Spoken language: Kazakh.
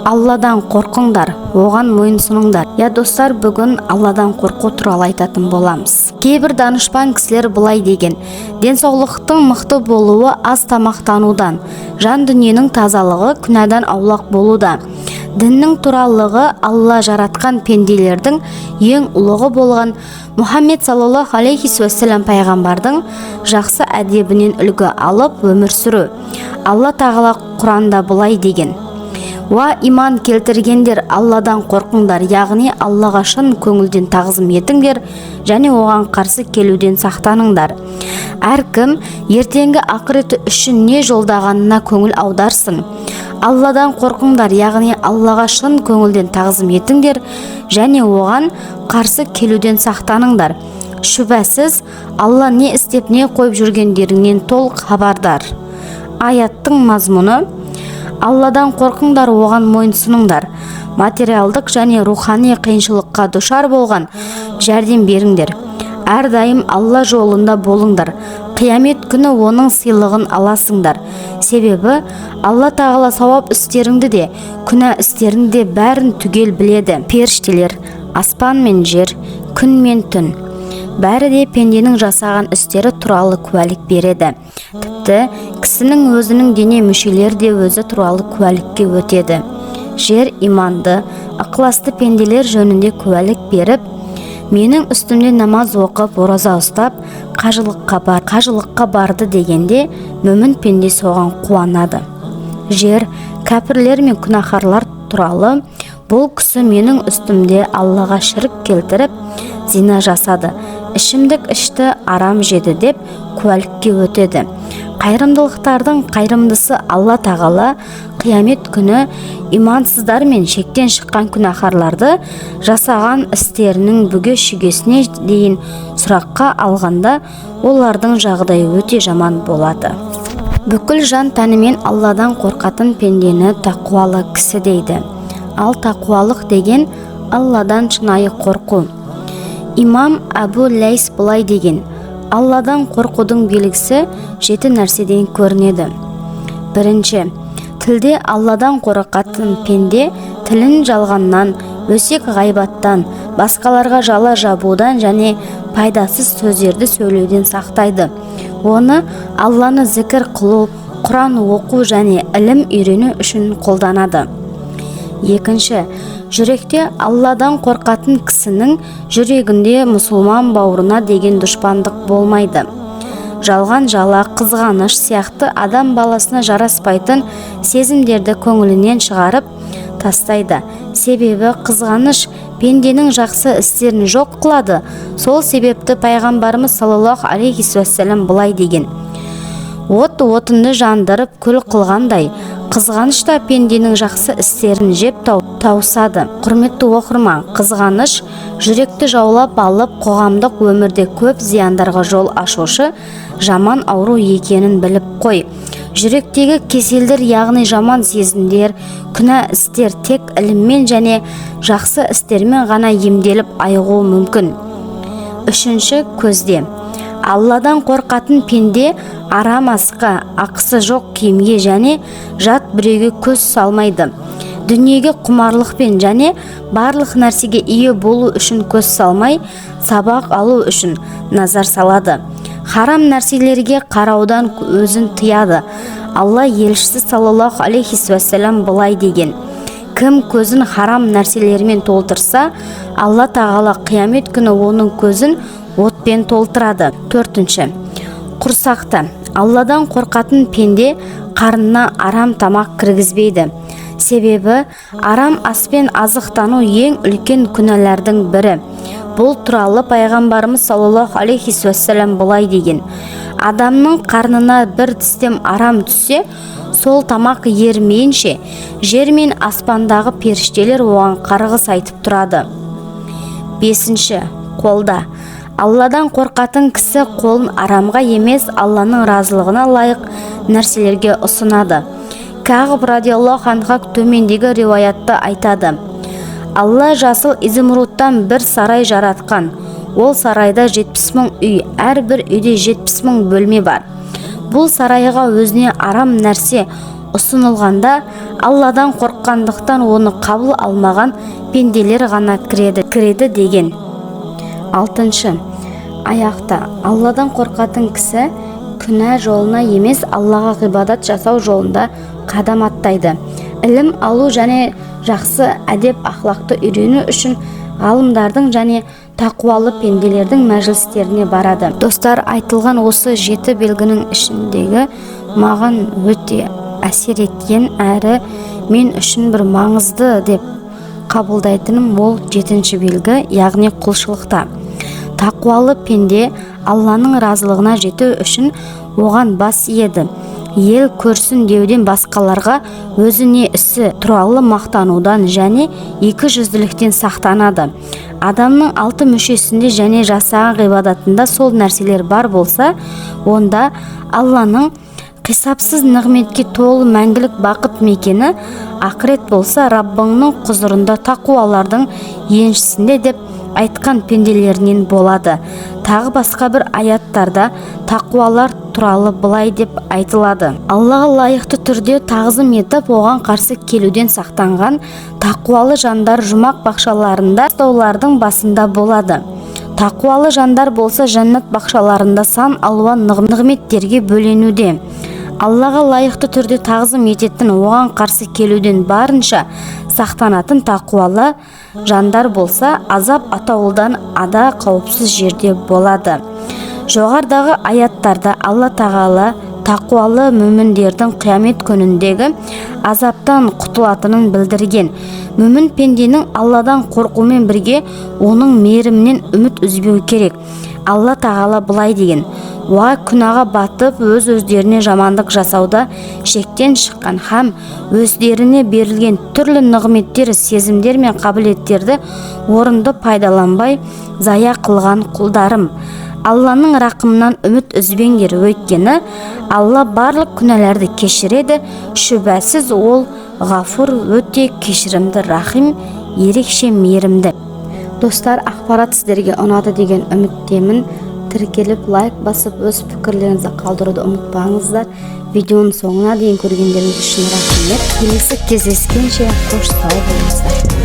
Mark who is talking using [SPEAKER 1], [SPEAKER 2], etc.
[SPEAKER 1] Алладан қорқыңдар, оған мойынсұныңдар. Достар, бүгін Алладан қорқу туралы айтатын боламыз. Кейбір данышпан кісілер былай деген: денсаулықтың мықты болуы аз тамақтанудан, жан дүниенің тазалығы күнәдан аулақ болуда. Діннің туралығы Алла жаратқан пенделердің ең ұлығы болған Мұхаммед саллаллаху алейхи уассалам пайғамбардың жақсы әдебінен үлгі алып өмір сүру. Алла тағала Құранда былай деген: «Уа иман келтіргендер, Алладан қорқыңдар, яғни Аллаға шын көңілден тағзым етіңдер және оған қарсы келуден сақтаныңдар. Әркім ертеңгі ақыреті үшін не жолдағанына көңіл аударсын. Алладан қорқыңдар, яғни Аллаға шын көңілден тағзым етіңдер және оған қарсы келуден сақтаныңдар. Шүбәсіз, Алла не істеп не қойып жүргендеріңнен толық хабардар». Аяттың мазмұны: Алладан қорқыңдар, оған мойынсұныңдар. Материалдық және рухани қиыншылыққа душар болған жәрдем беріңдер. Әрдайым Алла жолында болыңдар. Қиямет күні оның сыйлығын аласыңдар. Себебі Алла тағала сауап істеріңді де, күнә істеріңді де бәрін түгел біледі. Періштелер, аспан мен жер, күн мен түн, бәрі де пенденің жасаған істері туралы куәлік береді. Тіпті кісінің өзінің дене мүшелері де өзі туралы куәлікке өтеді. Жер иманды, ықыласты пенделер жөнінде куәлік беріп, менің үстімде намаз оқып, ораза ұстап, қажылыққа барды дегенде, мүмін пенде соған қуанады. Жер кәпірлер мен күнәһарлар туралы: бұл кісі менің үстімде Аллаға шірік келтіріп, зина жасады, ішімдік ішті, арам жеді деп куәлікке өтеді. Қайырымдылықтардың қайырымдысы Алла тағала қиямет күні имансыздар мен шектен шыққан күнәһарларды жасаған істерінің бүге шүгесіне дейін сұраққа алғанда олардың жағдайы өте жаман болады. Бүкіл жан тәнімен Алладан қорқатын пендені тақуалы кісі дейді. Ал тақуалық деген Алладан шынайы қорқу. Имам Абу Лайс былай деген: Алладан қорқудың белгісі 7 нәрседен көрінеді. Бірінші, тілде Алладан қорқатын пенде тілін жалғаннан, өсек ғайбаттан, басқаларға жала жабудан және пайдасыз сөздерді сөйлеуден сақтайды. Оны Алланы зікір қылу, Құран оқу және ілім үйрену үшін қолданады. Екінші, жүректе Алладан қорқатын кісінің жүрегінде мұсылман бауырына деген дұшпандық болмайды. Жалған жала, қызғаныш сияқты адам баласына жараспайтын сезімдерді көңілінен шығарып тастайды. Себебі қызғаныш пенденің жақсы істерін жоқ қылады. Сол себепті пайғамбарымыз саллаллаху алейхи уассалам былай деген: от отынды жандырып күл қылғандай, қызғаныш та пенденің жақсы істерін жеп тауысады. Құрметті оқырман, қызғаныш жүректі жаулап алып, қоғамдық өмірде көп зияндарға жол ашушы жаман ауру екенін біліп қой. Жүректегі кеселдер, яғни жаман сезімдер, күнә істер тек іліммен және жақсы істермен ғана емделіп айығуы мүмкін. Үшінші, көзде. Алладан қорқатын пенде арам асқа, ақысы жоқ киімге және жат біреуге көз салмайды. Дүниеге құмарлықпен және барлық нәрсеге ие болу үшін көз салмай, сабақ алу үшін назар салады. Харам нәрселерге қараудан өзін тыяды. Алла елшісі саллаллаху алейхи уассалам былай деген: кім көзін харам нәрселермен толтырса, Алла тағала қиямет күні оның көзін отпен толтырады. Төртінші, құрсақты. Алладан қорқатын пенде қарнына арам тамақ кіргізбейді. Себебі арам аспен азықтану ең үлкен күнәлардың бірі. Бұл туралы пайғамбарымыз саллаллаху алейхи уассалам былай деген: адамның қарнына бір тістем арам түссе, сол тамақ ермейінше жер мен аспандағы періштелер оған қарғыс айтып тұрады. Бесінші, қолда. Алладан қорқатын кісі қолын арамға емес, Алланың разылығына лайық нәрселерге ұсынады. Кағб радиаллаху анху төмендегі риуаятта айтады: Алла жасыл изумрудтан бір сарай жаратқан. Ол сарайда 70 000 үй, әрбір үйде 70 000 бөлме бар. Бұл сарайға өзіне арам нәрсе ұсынылғанда Алладан қорқып соққандықтан оны қабыл алмаған пенделер ғана кіреді деген. 6. Аяқта Алладан қорқатын кісі күнә жолына емес, Аллаға ғибадат жасау жолында қадам аттайды. Ілім алу және жақсы әдеп ақлақты үйрену үшін ғалымдардың және тақуалы пенделердің мәжілістеріне барады. Достар, айтылған осы 7 белгінің ішіндегі маған өте әсер еткен әрі мен үшін бір маңызды деп қабылдайтыным ол 7-ші белгі, яғни құлшылықта. Тақуалы пенде Алланың разылығына жету үшін оған бас иеді. Ел көрсін деуден басқаларға өзіне ісі туралы мақтанудан және екіжүзділіктен сақтанады. Адамның 6 мүшесінде және жасаған ғибадатында сол нәрселер бар болса, онда Алланың қисапсыз нығметке толы мәңгілік бақыт мекені, ақырет болса Раббыңның құзырында тақуалардың еншісінде деп айтқан пенделерінен болады. Тағы басқа бір аяттарда тақуалар туралы былай деп айтылады: Аллаға лайықты түрде тағзым етіп, оған қарсы келуден сақтанған тақуалы жандар жұмақ бақшаларында таулардың басында болады. Тақуалы жандар болса жәннат бақшаларында сан алуан нығметтерге бөленуде. Аллаға лайықты түрде тағзым ететін, оған қарсы келуден барынша сақтанатын тақуалы жандар болса, азап атаулыдан ада қауіпсіз жерде болады. Жоғарыдағы аяттарда Алла тағала тақуалы мүміндердің қиямет күніндегі азаптан құтылатынын білдірген. Мүмін пенденің Алладан қорқумен бірге оның мейірімінен үміт үзбеу керек. Алла тағала былай деген: «Уа күнәға батып, өз-өздеріне жамандық жасауда шектен шыққан һәм өздеріне берілген түрлі нығметтер, сезімдер мен қабілеттерді орынды пайдаланбай зая қылған құлдарым. Алланың рақымынан үміт үзбеңдер, өйткені Алла барлық күнәларды кешіреді, шүбәсіз ол ғафур, өте кешірімді, рахим, ерекше мейірімді». Достар, ақпарат сіздерге ұнады деген үміттемін. Тіркеліп, лайк басып, өз пікірлеріңізді қалдыруды ұмытпаңыздар. Видеоның соңына дейін көргендеріңіз үшін рахмет. Келесі кездескенше қош сау болыңыздар.